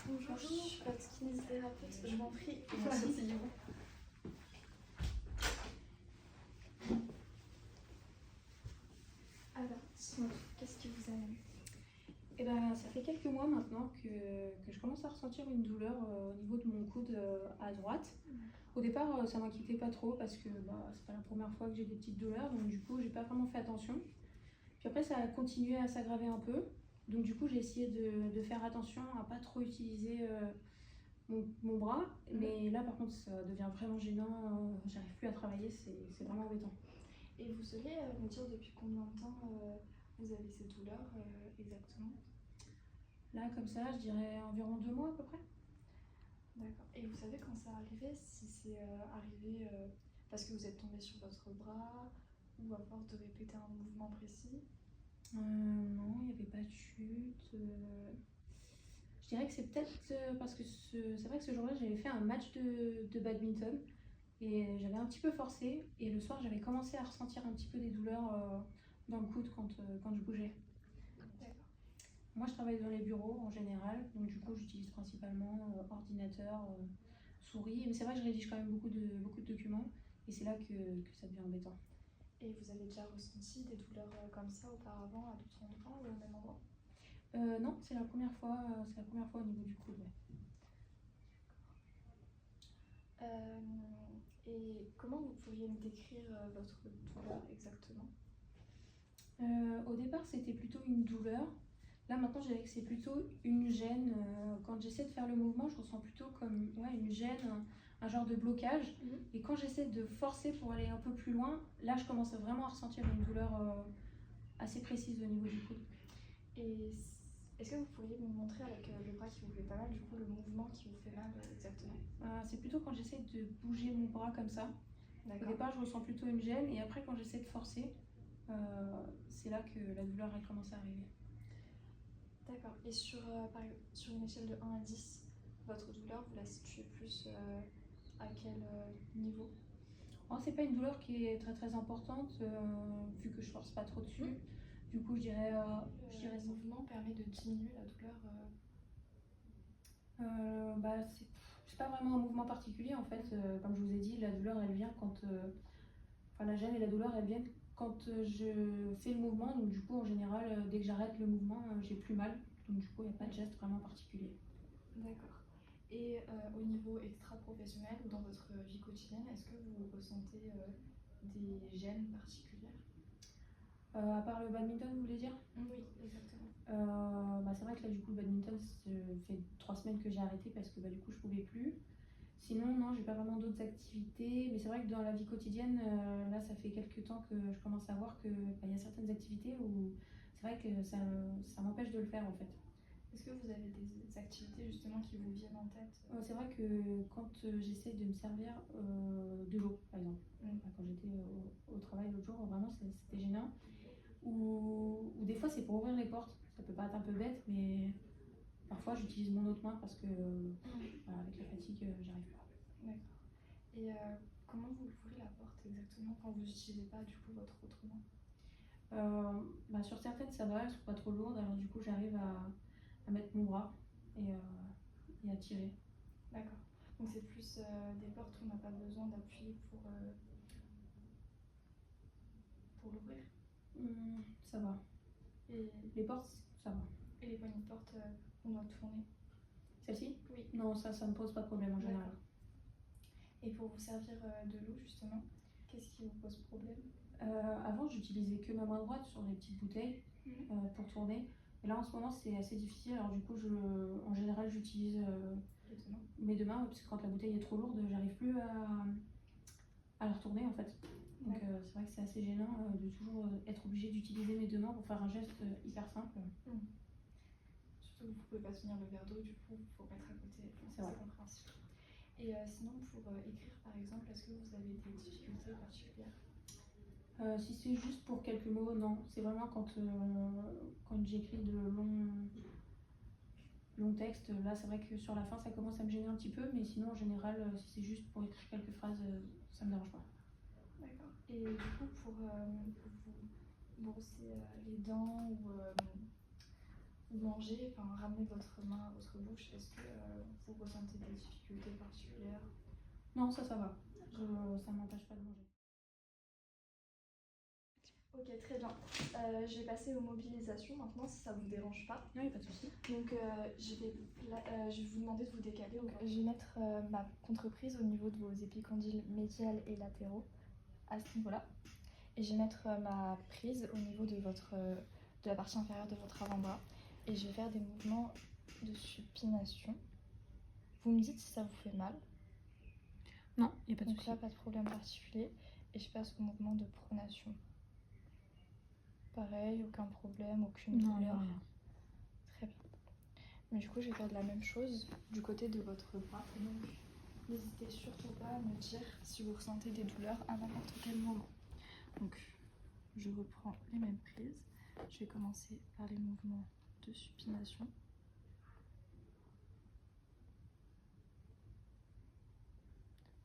Bonjour, je suis votre kinésithérapeute, je m'en prie. Merci. Alors, dites-moi, qu'est-ce qui vous amène? Eh ben, ça fait quelques mois maintenant que je commence à ressentir une douleur au niveau de mon coude à droite. Au départ, ça m'inquiétait pas trop parce que c'est pas la première fois que j'ai des petites douleurs, donc du coup, j'ai pas vraiment fait attention. Puis après, ça a continué à s'aggraver un peu. Donc du coup, j'ai essayé de faire attention à pas trop utiliser mon bras. Mais là, par contre, ça devient vraiment gênant. J'arrive plus à travailler, c'est vraiment embêtant. Et vous sauriez me dire depuis combien de temps vous avez ces douleurs exactement? Là, comme ça, je dirais environ 2 mois à peu près. D'accord. Et vous savez quand ça arrivé? Si c'est arrivé parce que vous êtes tombé sur votre bras ou à force de répéter un mouvement précis? Non, il n'y avait pas de chute. Je dirais que c'est peut-être parce que c'est vrai que ce jour-là, j'avais fait un match de badminton et j'avais un petit peu forcé. Et le soir, j'avais commencé à ressentir un petit peu des douleurs dans le coude quand je bougeais. D'accord. Moi, je travaille dans les bureaux en général, donc du coup, j'utilise principalement ordinateur, souris. Mais c'est vrai que je rédige quand même beaucoup de documents et c'est là que ça devient embêtant. Et vous avez déjà ressenti des douleurs comme ça auparavant à d'autres endroits ou au même endroit? Non, c'est la première fois au niveau du coude. Ouais. Et comment vous pourriez me décrire votre douleur exactement? Au départ, c'était plutôt une douleur. Là, maintenant, je dirais que c'est plutôt une gêne. Quand j'essaie de faire le mouvement, je ressens plutôt comme une gêne, un genre de blocage. Et quand j'essaie de forcer pour aller un peu plus loin, là, je commence vraiment à ressentir une douleur assez précise au niveau du coude. Et est-ce que vous pourriez me montrer avec le bras qui vous fait pas mal, du coup, le mouvement qui vous fait mal exactement? C'est plutôt quand j'essaie de bouger mon bras comme ça. Au départ, je ressens plutôt une gêne. Et après, quand j'essaie de forcer, c'est là que la douleur elle commence à arriver. D'accord. Et sur une échelle de 1 à 10, votre douleur, vous la situez plus à quel niveau? C'est pas une douleur qui est très très importante, vu que je force pas trop dessus. Du coup, je dirais. Le mouvement permet de diminuer la douleur C'est pas vraiment un mouvement particulier en fait. Comme je vous ai dit, la douleur elle vient la gêne et la douleur elles viennent quand je fais le mouvement. Donc du coup, en général, dès que j'arrête le mouvement, j'ai plus mal. Donc du coup, il n'y a pas de geste vraiment particulier. D'accord. Et au niveau extra-professionnel ou dans votre vie quotidienne, est-ce que vous ressentez des gênes particulières? À part le badminton, vous voulez dire? Oui, exactement. C'est vrai que là, du coup, le badminton, ça fait 3 semaines que j'ai arrêté parce que du coup, je pouvais plus. Sinon, non, j'ai pas vraiment d'autres activités. Mais c'est vrai que dans la vie quotidienne, là, ça fait quelques temps que je commence à voir qu'il y a certaines activités où c'est vrai que ça m'empêche de le faire en fait. Est-ce que vous avez des activités justement qui vous viennent en tête? C'est vrai que quand j'essaie de me servir de l'eau, par exemple, quand j'étais au travail l'autre jour, vraiment c'était gênant. Ou des fois c'est pour ouvrir les portes. Ça peut paraître un peu bête, mais parfois j'utilise mon autre main parce que avec la fatigue, j'y arrive pas. D'accord. Et comment vous ouvrez la porte exactement quand vous n'utilisez pas du coup votre autre main? Sur certaines ça va, elles sont pas trop lourdes, alors du coup j'arrive à mettre mon bras et à tirer. D'accord. Donc c'est plus des portes où on n'a pas besoin d'appui pour l'ouvrir? Ça va. Et les portes, ça va. Et les poignées de porte, on doit tourner? Celle-ci? Oui. Non, ça me pose pas de problème en général. Et pour vous servir de l'eau justement, qu'est-ce qui vous pose problème? Avant, j'utilisais que ma main droite sur les petites bouteilles pour tourner. Et là, en ce moment, c'est assez difficile. Alors du coup, en général, j'utilise mes 2 mains parce que quand la bouteille est trop lourde, j'arrive plus à la retourner en fait. Donc c'est vrai que c'est assez gênant de toujours être obligé d'utiliser mes 2 mains pour faire un geste hyper simple. Surtout que vous pouvez pas tenir le verre d'eau, du coup, il faut mettre à côté. C'est vrai. Compréhensible. Et sinon, pour écrire par exemple, est-ce que vous avez des difficultés particulières? Si c'est juste pour quelques mots, non. C'est vraiment quand j'écris de longs textes, là c'est vrai que sur la fin ça commence à me gêner un petit peu, mais sinon en général, si c'est juste pour écrire quelques phrases, ça me dérange pas. D'accord. Et du coup, pour vous brosser les dents ou vous mangez, enfin ramenez votre main à votre bouche, est-ce que vous ressentez des difficultés particulières? Non, ça va. Ça m'empêche pas de manger. Ok, très bien. Je vais passer aux mobilisations maintenant, si ça vous dérange pas. Oui, pas de souci. Donc, je vais vous demander de vous décaler. Donc, je vais mettre ma contreprise au niveau de vos épicondyles médial et latéraux, à ce niveau-là. Et je vais mettre ma prise au niveau de de la partie inférieure de votre avant-bras. Et je vais faire des mouvements de supination. Vous me dites si ça vous fait mal. Non, il n'y a pas de Donc souci. là, pas de problème particulier. Et je passe au mouvement de pronation. Pareil, aucun problème, aucune Non, douleur. rien. Très bien. Mais du coup, je vais faire de la même chose du côté de votre bras. Donc, n'hésitez surtout pas à me dire si vous ressentez des douleurs à n'importe quel moment. Donc, je reprends les mêmes prises. Je vais commencer par les mouvements de supination.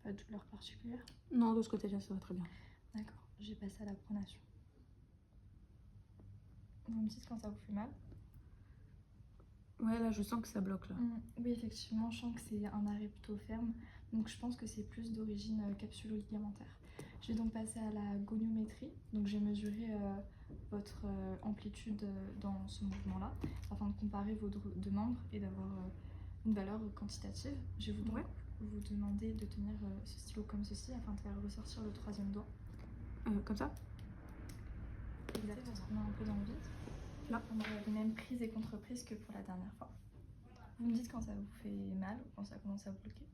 Pas de douleur particulière? Non, de ce côté-là, ça va très bien. D'accord, je vais passer à la pronation. Vous me dites quand ça vous fait mal? Ouais, là, je sens que ça bloque, là. Oui, effectivement, je sens que c'est un arrêt plutôt ferme. Donc, je pense que c'est plus d'origine capsulo-ligamentaire. Je vais donc passer à la goniométrie. Donc, j'ai mesuré votre amplitude dans ce mouvement-là afin de comparer vos deux membres et d'avoir une valeur quantitative. Je vais vous demander de tenir ce stylo comme ceci afin de faire ressortir le troisième doigt. Comme ça? Exactement. On a un peu dans le vide. Là, on aura les mêmes prises et contre-prises que pour la dernière fois. Vous me dites quand ça vous fait mal ou quand ça commence à bloquer?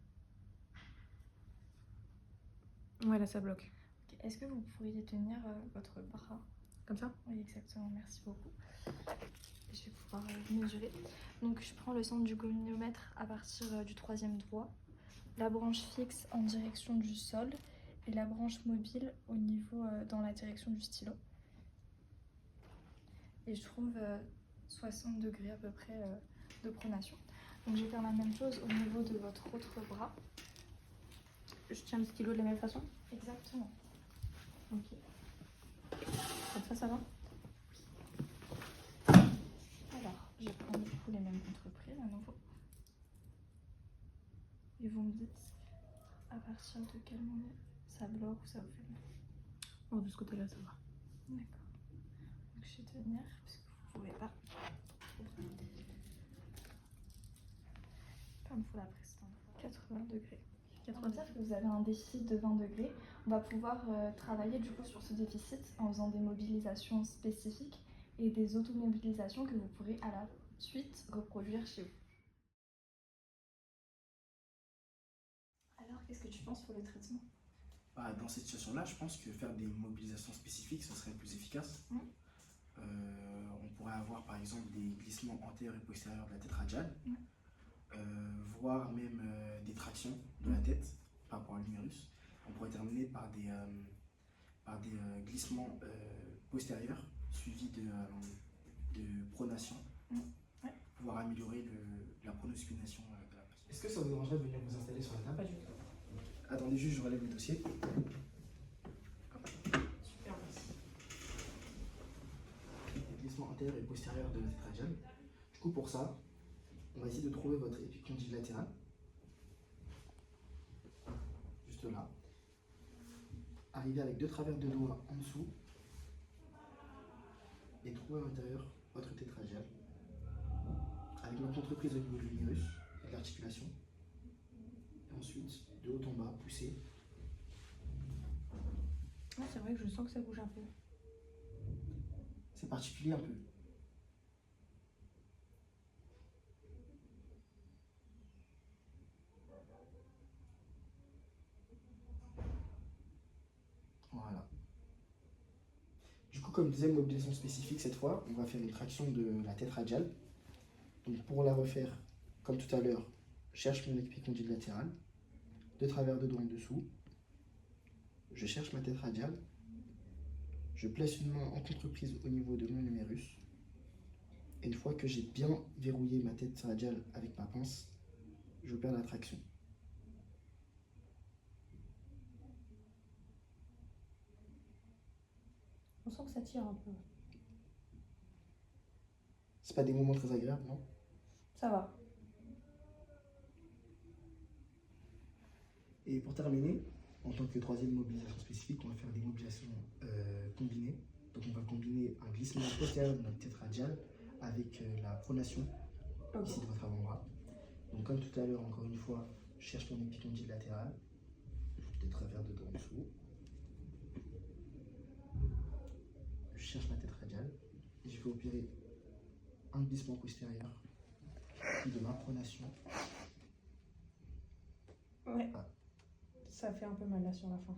Ouais, là, ça bloque. Okay. Est-ce que vous pourriez tenir votre bras? Comme ça? Oui, exactement. Merci beaucoup. Je vais pouvoir mesurer. Donc, je prends le centre du goniomètre à partir du troisième doigt, la branche fixe en direction du sol et la branche mobile au niveau dans la direction du stylo. Et je trouve 60 degrés à peu près de pronation. Donc, je vais faire la même chose au niveau de votre autre bras. Je tiens le stylo de la même façon? Exactement. Ok. Comme ça va? Alors, je prends du coup les mêmes contre-prises à nouveau. Et vous me dites à partir de quel moment ça bloque ou ça vous fait mal? Bon, de ce côté-là, ça va. D'accord. Donc je vais tenir parce que vous ne pouvez pas. Comme pour la précédente fois. 80 degrés. On va dire que vous avez un déficit de 20 degrés. On va pouvoir travailler du coup sur ce déficit en faisant des mobilisations spécifiques et des automobilisations que vous pourrez à la suite reproduire chez vous. Alors, qu'est-ce que tu penses pour le traitement? Dans cette situation-là, je pense que faire des mobilisations spécifiques, ce serait plus efficace. On pourrait avoir par exemple des glissements antérieurs et postérieurs de la tête radiale, voire même des tractions de la tête par rapport à l'humérus. On pourrait terminer par des glissements postérieurs suivis de pronation, pour pouvoir améliorer la pronospination de la patiente. Est-ce que ça vous dérangerait de venir vous installer sur la table? Pas du tout. Attendez juste, je relève le dossier. Super, merci. Glissement antérieur et postérieur de la tête radiale. Du coup, pour ça, on va essayer de trouver votre épicondyle latéral. Juste là. Arriver avec deux travers de doigts en dessous. Et trouver à l'intérieur votre tête radiale. Avec notre entreprise au niveau de l'humérus et de l'articulation. Et ensuite, de haut en bas, pousser. Ah, c'est vrai que je sens que ça bouge un peu. C'est particulier un peu. Voilà. Du coup, comme deuxième mobilisation spécifique, cette fois, on va faire une traction de la tête radiale. Donc pour la refaire, comme tout à l'heure, je cherche mon épicondyle latéral, deux travers de doigts en dessous, je cherche ma tête radiale, je place une main en contre-prise au niveau de mon humérus, et une fois que j'ai bien verrouillé ma tête radiale avec ma pince, je perds la traction. On sent que ça tire un peu. pas des moments très agréables, non? Ça va. Et pour terminer, en tant que troisième mobilisation spécifique, on va faire des mobilisations combinées. Donc on va combiner un glissement postérieur de notre tétradial avec la pronation ici de votre avant-bras. Donc comme tout à l'heure, encore une fois, je cherche mon épicondyle latéral. Je travers dedans en dessous. Je cherche ma tétradiale et je vais opérer un glissement postérieur puis de ma pronation. Ouais. Ça fait un peu mal là sur la fin.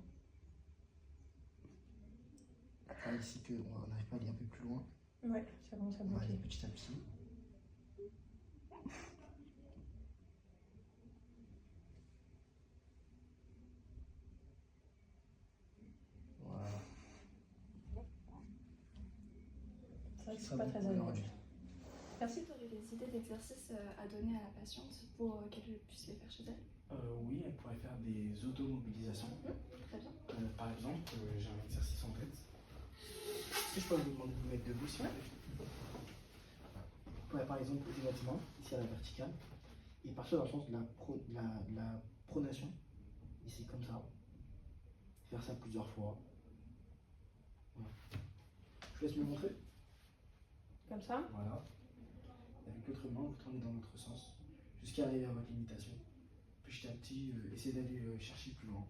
Ici qu'on n'arrive pas à aller un peu plus loin. Ouais, ça commence à On va aller bloquer. petit à petit. Voilà. C'est vrai que Ce c'est sera pas bon très pour agréable. aujourd'hui. Merci. Tu aurais des idées d'exercices à donner à la patiente pour qu'elle puisse les faire chez elle? Oui, elle pourrait faire des automobilisations. Très bien. Par exemple, j'ai un exercice en tête. Est-ce que je peux vous demander de vous mettre debout s'il vous plaît? Vous pourrez par exemple poser votre main ici à la verticale et partir dans le sens de la pronation, ici comme ça. Faire ça plusieurs fois. Voilà. Je vous laisse me montrer. Comme ça. Voilà. Avec l'autre main, vous tournez dans l'autre sens jusqu'à arriver à votre limitation. Petit à petit, essayez d'aller chercher plus loin.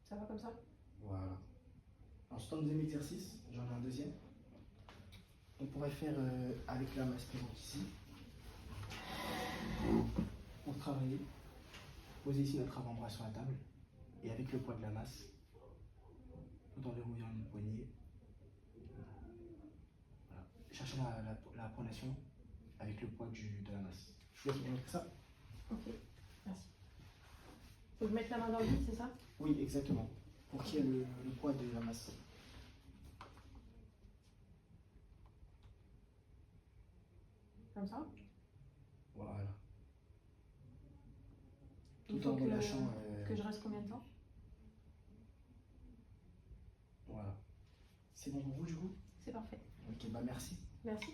Ça va comme ça. Voilà. Ensuite, en deuxième exercice, j'en ai un deuxième. On pourrait faire avec la masse présente ici. Pour travailler, poser ici notre avant-bras sur la table et avec le poids de la masse, tout en verrouillant une poignée. Voilà. Cherchez la pronation avec le poids de la masse. Je vous laisse vous montrer ça. Ok, merci. Faut que je mette la main dans le vide, c'est ça? Oui, exactement. Pour qu'il y ait le poids de la masse. Comme ça. Voilà. Il Tout faut en relâchant. que je reste combien de temps? Voilà. C'est bon pour vous du coup? C'est parfait. Ok, bah merci. Merci.